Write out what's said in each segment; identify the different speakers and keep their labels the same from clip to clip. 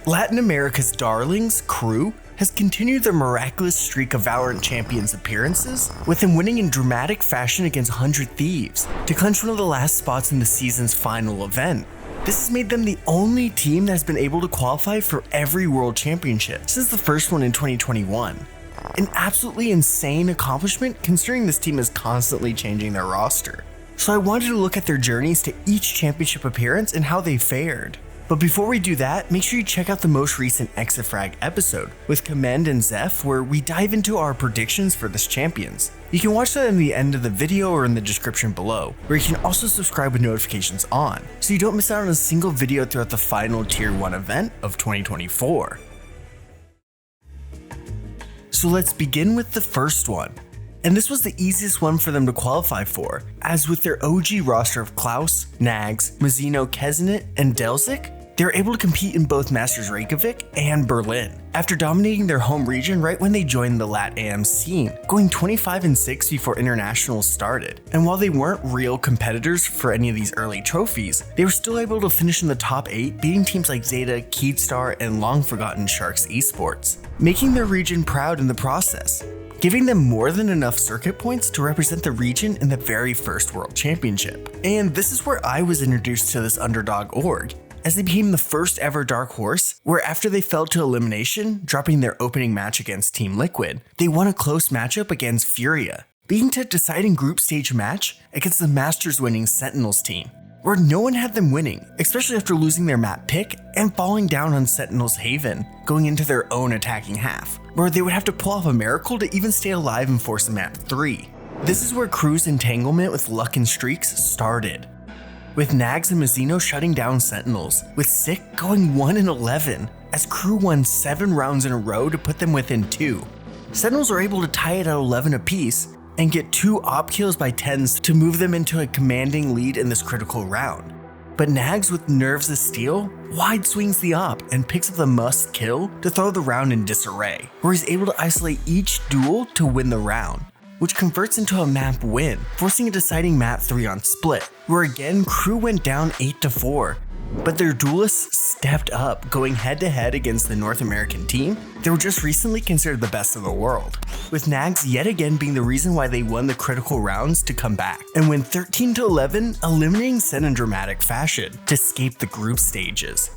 Speaker 1: Latin America's darlings, Crew, has continued their miraculous streak of Valorant Champions appearances, with them winning in dramatic fashion against 100 Thieves to clinch one of the last spots in the season's final event. This has made them the only team that has been able to qualify for every World Championship since the first one in 2021. An absolutely insane accomplishment considering this team is constantly changing their roster. So I wanted to look at their journeys to each championship appearance and how they fared. But before we do that, make sure you check out the most recent Exafrag episode with Commend and Zeph, where we dive into our predictions for this champions. You can watch that in the end of the video or in the description below, where you can also subscribe with notifications on, so you don't miss out on a single video throughout the final Tier 1 event of 2024. So let's begin with the first one. And this was the easiest one for them to qualify for, as with their OG roster of Klaus, Nags, Mazzino, Keznit, and Delzik, they were able to compete in both Masters Reykjavik and Berlin, after dominating their home region right when they joined the LATAM scene, going 25-6 before internationals started. And while they weren't real competitors for any of these early trophies, they were still able to finish in the top 8, beating teams like Zeta, Keedstar, and long-forgotten Sharks eSports, making their region proud in the process, giving them more than enough circuit points to represent the region in the very first World Championship. And this is where I was introduced to this underdog org, as they became the first ever Dark Horse, where after they fell to elimination, dropping their opening match against Team Liquid, they won a close matchup against Furia, leading to a deciding group stage match against the Masters winning Sentinels team, where no one had them winning, especially after losing their map pick and falling down on Sentinels Haven, going into their own attacking half, where they would have to pull off a miracle to even stay alive and force a map 3. This is where Crew's entanglement with Luck and Streaks started, with Nags and Mazzino shutting down Sentinels, with Sick going 1-11, as Crew won 7 rounds in a row to put them within 2. Sentinels are able to tie it at 11 apiece, and get 2 op kills by 10s to move them into a commanding lead in this critical round. But Nags, with nerves of steel, wide swings the op and picks up the must kill to throw the round in disarray, where he's able to isolate each duel to win the round, which converts into a map win, forcing a deciding map 3 on Split, where again Crew went down 8-4, but their duelists stepped up, going head to head against the North American team that were just recently considered the best of the world, with Nags yet again being the reason why they won the critical rounds to come back and win 13-11, eliminating Sen in dramatic fashion to escape the group stages,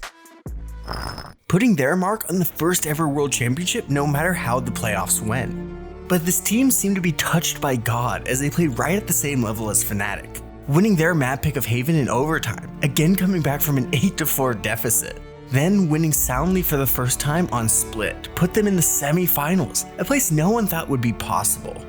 Speaker 1: putting their mark on the first ever World Championship no matter how the playoffs went. But this team seemed to be touched by God as they played right at the same level as Fnatic, winning their map pick of Haven in overtime, again coming back from an 8-4 deficit, then winning soundly for the first time on Split to put them in the semi-finals, a place no one thought would be possible.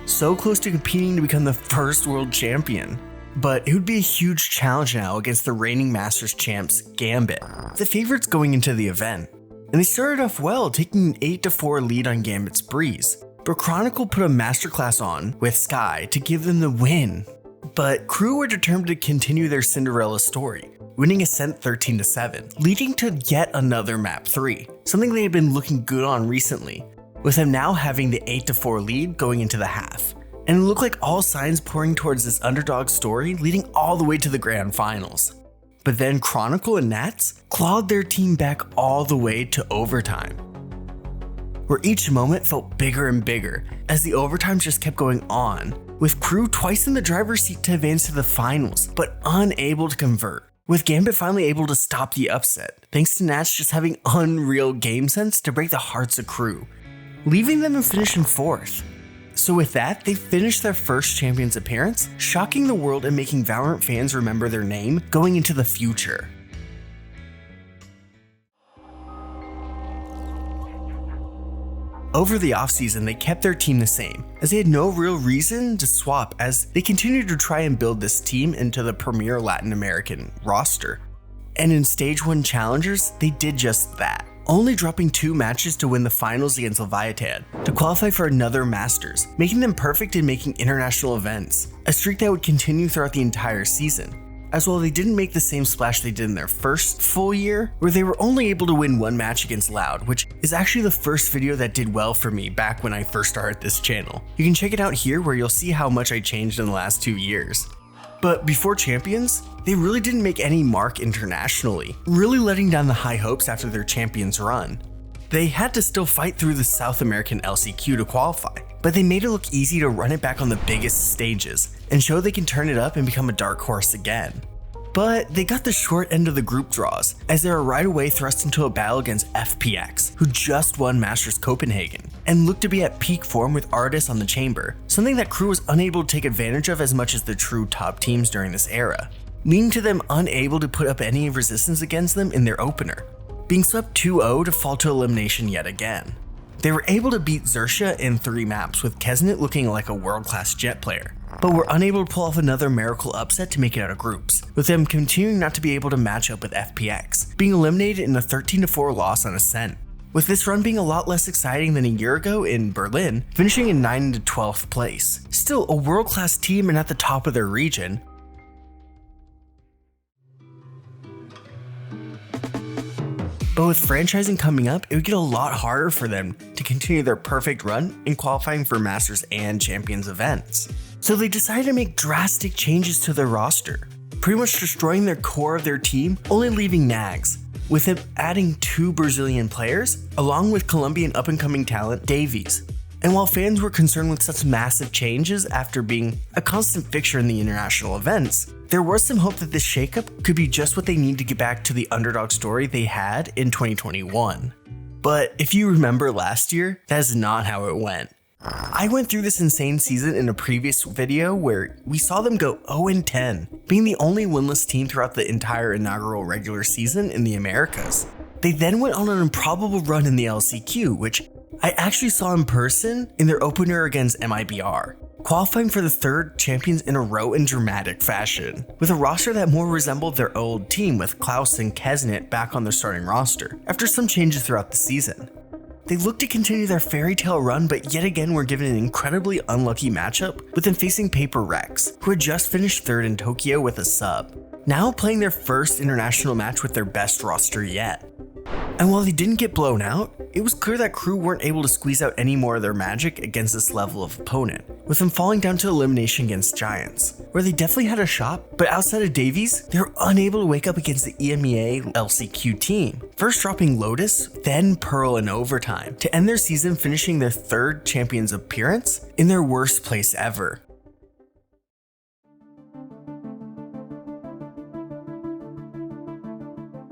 Speaker 1: So close to competing to become the first world champion. But it would be a huge challenge now against the reigning Masters champs Gambit, the favorites going into the event. And they started off well, taking an 8-4 lead on Gambit's Breeze, but Chronicle put a masterclass on with Sky to give them the win. But Crew were determined to continue their Cinderella story, winning Ascent 13-7, leading to yet another map 3, something they had been looking good on recently, with them now having the 8-4 lead going into the half. And it looked like all signs pointing towards this underdog story leading all the way to the grand finals. But then Chronicle and Nats clawed their team back all the way to overtime, where each moment felt bigger and bigger as the overtimes just kept going on, with Crew twice in the driver's seat to advance to the finals, but unable to convert, with Gambit finally able to stop the upset, thanks to Nats just having unreal game sense to break the hearts of Crew, leaving them in finishing 4th. So with that, they finished their first Champions appearance, shocking the world and making Valorant fans remember their name going into the future. Over the offseason, they kept their team the same, as they had no real reason to swap as they continued to try and build this team into the premier Latin American roster. And in Stage 1 Challengers, they did just that, only dropping 2 matches to win the finals against Leviathan to qualify for another Masters, making them perfect in making international events, a streak that would continue throughout the entire season. As well, they didn't make the same splash they did in their first full year, where they were only able to win 1 match against Loud, which is actually the first video that did well for me back when I first started this channel. You can check it out here where you'll see how much I changed in the last 2 years. But before Champions, they really didn't make any mark internationally, really letting down the high hopes after their Champions run. They had to still fight through the South American LCQ to qualify, but they made it look easy to run it back on the biggest stages and show they can turn it up and become a dark horse again. But they got the short end of the group draws, as they were right away thrust into a battle against FPX, who just won Masters Copenhagen, and looked to be at peak form with Artis on the chamber, something that Crew was unable to take advantage of as much as the true top teams during this era, leading to them unable to put up any resistance against them in their opener, being swept 2-0 to fall to elimination yet again. They were able to beat Xerxia in 3 maps, with Kesnet looking like a world-class Jet player, but were unable to pull off another miracle upset to make it out of groups, with them continuing not to be able to match up with FPX, being eliminated in a 13-4 loss on Ascent, with this run being a lot less exciting than a year ago in Berlin, finishing in 9th-12th place. Still a world-class team and at the top of their region. But with franchising coming up, it would get a lot harder for them to continue their perfect run in qualifying for Masters and Champions events. So they decided to make drastic changes to their roster, pretty much destroying their core of their team, only leaving Nags, with them adding 2 Brazilian players, along with Colombian up-and-coming talent Davies. And while fans were concerned with such massive changes after being a constant fixture in the international events, there was some hope that this shakeup could be just what they need to get back to the underdog story they had in 2021. But if you remember last year, that is not how it went. I went through this insane season in a previous video where we saw them go 0-10, being the only winless team throughout the entire inaugural regular season in the Americas. They then went on an improbable run in the LCQ, which I actually saw in person in their opener against MIBR, qualifying for the 3rd Champions in a row in dramatic fashion, with a roster that more resembled their old team with Klaus and Kesnet back on their starting roster, after some changes throughout the season. They looked to continue their fairy tale run, but yet again were given an incredibly unlucky matchup with them facing Paper Rex, who had just finished 3rd in Tokyo with a sub, now playing their first international match with their best roster yet. And while they didn't get blown out, it was clear that Crew weren't able to squeeze out any more of their magic against this level of opponent, with them falling down to elimination against Giants, where they definitely had a shot, but outside of Davies, they were unable to wake up against the EMEA LCQ team, first dropping Lotus, then Pearl in overtime, to end their season finishing their 3rd Champions appearance in their worst place ever.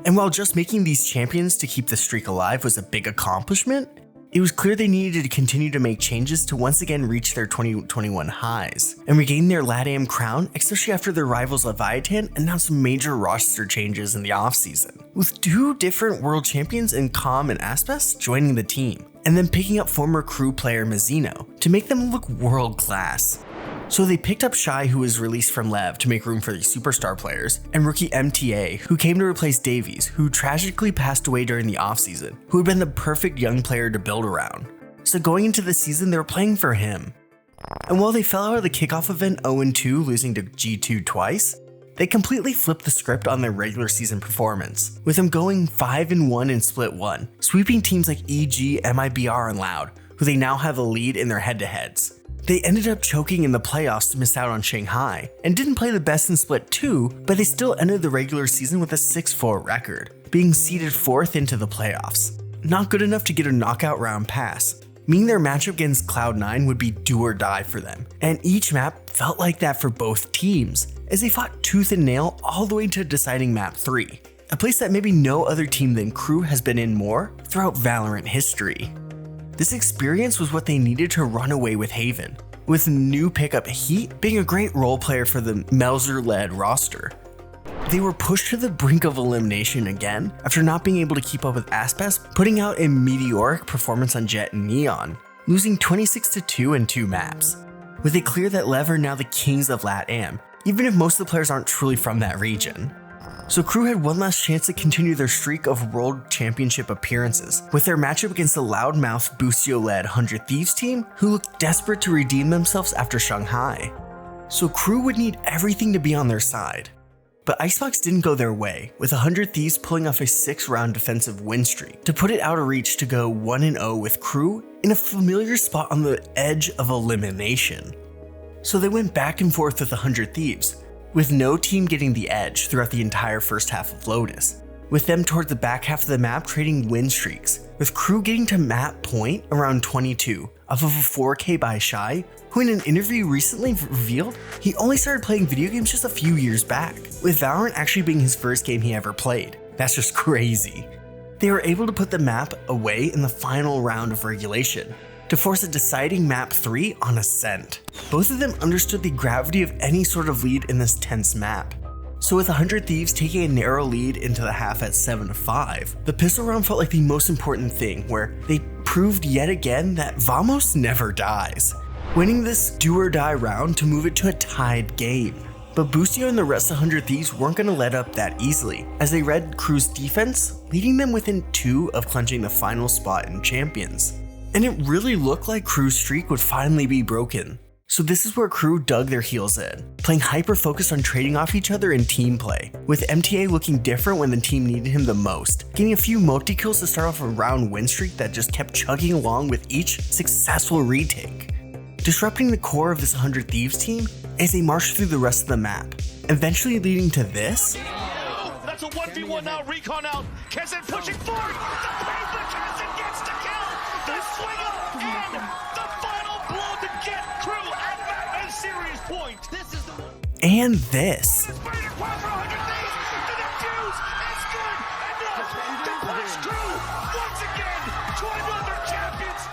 Speaker 1: And while just making these champions to keep the streak alive was a big accomplishment, it was clear they needed to continue to make changes to once again reach their 2021 highs and regain their LATAM crown, especially after their rivals Leviathan announced major roster changes in the offseason, with 2 different world champions in Calm and Aspas joining the team, and then picking up former Crew player Mazzino to make them look world class. So they picked up Shy, who was released from Lev to make room for the superstar players, and rookie MTA, who came to replace Davies, who tragically passed away during the offseason, who had been the perfect young player to build around. So going into the season, they were playing for him. And while they fell out of the kickoff event 0-2, losing to G2 twice, they completely flipped the script on their regular season performance, with them going 5-1 in Split 1, sweeping teams like EG, MIBR, and Loud, who they now have a lead in their head-to-heads. They ended up choking in the playoffs to miss out on Shanghai, and didn't play the best in Split 2, but they still ended the regular season with a 6-4 record, being seeded 4th into the playoffs. Not good enough to get a knockout round pass, meaning their matchup against Cloud9 would be do or die for them, and each map felt like that for both teams, as they fought tooth and nail all the way to deciding map 3, a place that maybe no other team than Crew has been in more throughout Valorant history. This experience was what they needed to run away with Haven, with new pickup Heat being a great role player for the Melzer-led roster. They were pushed to the brink of elimination again after not being able to keep up with Aspas putting out a meteoric performance on Jet and Neon, losing 26-2 in 2 maps, with it clear that Lev are now the kings of LATAM, even if most of the players aren't truly from that region. So Crew had one last chance to continue their streak of World Championship appearances, with their matchup against the loudmouth Busio-led 100 Thieves team, who looked desperate to redeem themselves after Shanghai. So Crew would need everything to be on their side. But Icebox didn't go their way, with 100 Thieves pulling off a 6-round defensive win streak to put it out of reach to go 1-0 with Crew in a familiar spot on the edge of elimination. So they went back and forth with 100 Thieves, with no team getting the edge throughout the entire first half of Lotus, with them toward the back half of the map trading win streaks, with Crew getting to map point around 22 off of a 4K by Shy, who in an interview recently revealed he only started playing video games just a few years back, with Valorant actually being his first game he ever played. That's just crazy. They were able to put the map away in the final round of regulation, to force a deciding map 3 on Ascent. Both of them understood the gravity of any sort of lead in this tense map. So with 100 Thieves taking a narrow lead into the half at 7-5, the pistol round felt like the most important thing, where they proved yet again that Vamos never dies, winning this do or die round to move it to a tied game. But Boostio and the rest of 100 Thieves weren't going to let up that easily, as they read Crew's defense, leading them within 2 of clinching the final spot in Champions. And it really looked like Crew's streak would finally be broken. So this is where Crew dug their heels in, playing hyper-focused on trading off each other in team play, with MTA looking different when the team needed him the most, getting a few multi-kills to start off a round win streak that just kept chugging along with each successful retake. Disrupting the core of this 100 Thieves team as they march through the rest of the map, eventually leading to this.
Speaker 2: That's a 1v1 now, recon out, Kezen pushing forward, the pavement, Kezen gets the kill, the swing up, and the final blow to get Crew at map a series point. This is the one.
Speaker 1: And this.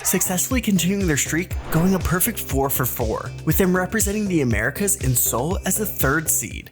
Speaker 1: Successfully continuing their streak, going a perfect 4 for 4, with them representing the Americas in Seoul as the 3rd seed.